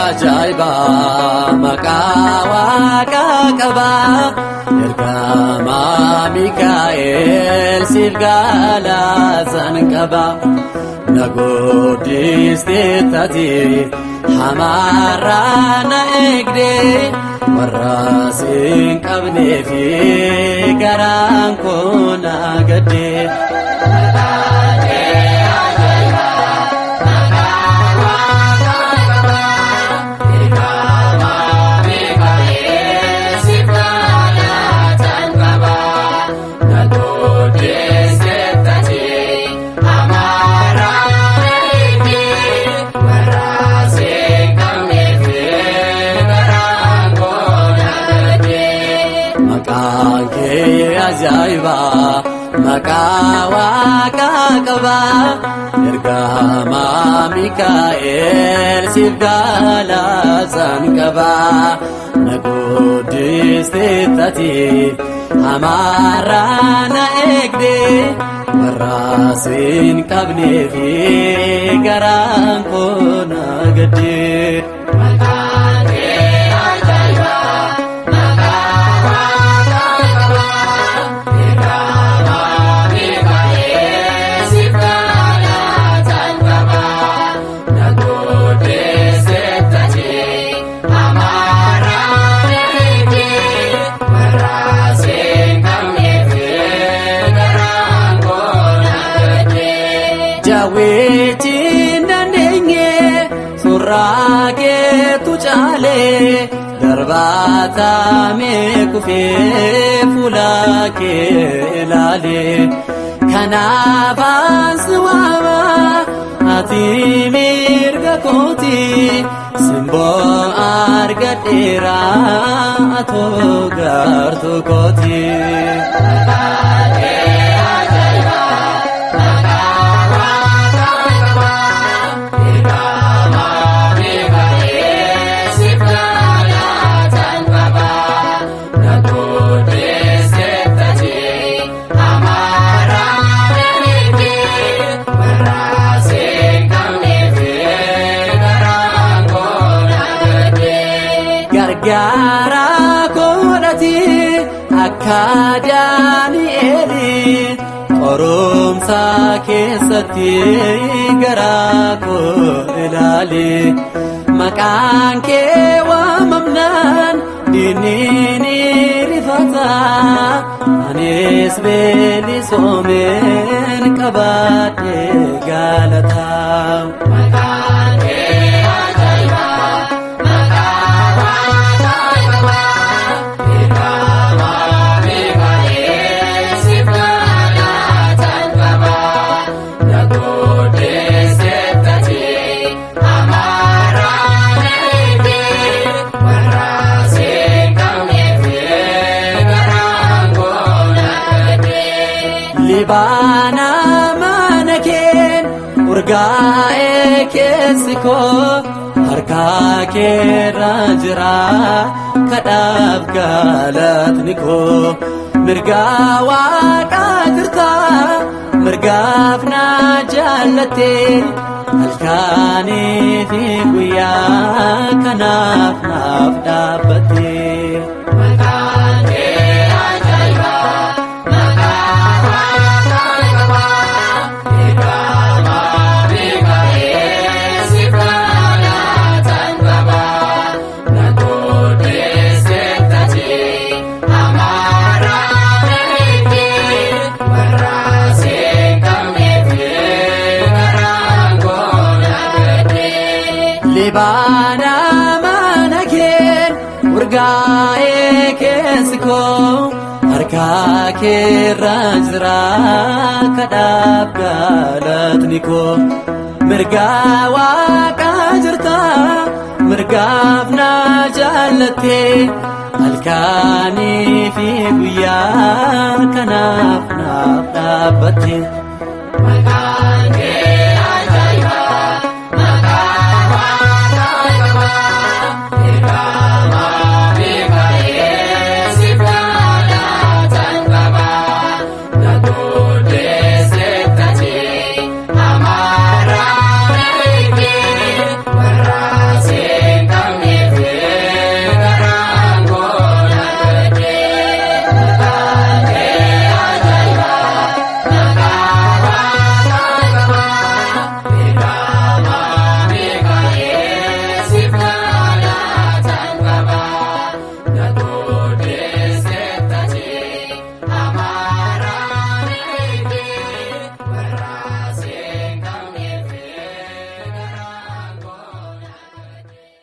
ajaiba makawa kakaba ergama Mikael silgala zankaba nagodistati hamarana egde warasin qabne fi garan kona gade ajaiba makawa kakaba ergama Mikael silgala zankaba nagodistati hamarana egde warasin qabne fi garan kona gade surage tu chale darbata me kufe fulake lale kanabas wawa ati mirga koti simbo argatera ato gartu koti gara kodati akadani eli oromsa kesati gara ko ilali makan ke wa mamnan dinini rifata anis beli somen kabate galata libana manaken urgae kesiko harka ke rajra kadab galat niko mirgawa qadirta mirgafna jallate alkani fi guya kanaf nafdabate libana manaken urga keerra jira kadhaaf galatni koo mirga waaqa jirta mirgaaf na jaalatte halkanii fi guyyaa kanaaf naaf dhaabbatte.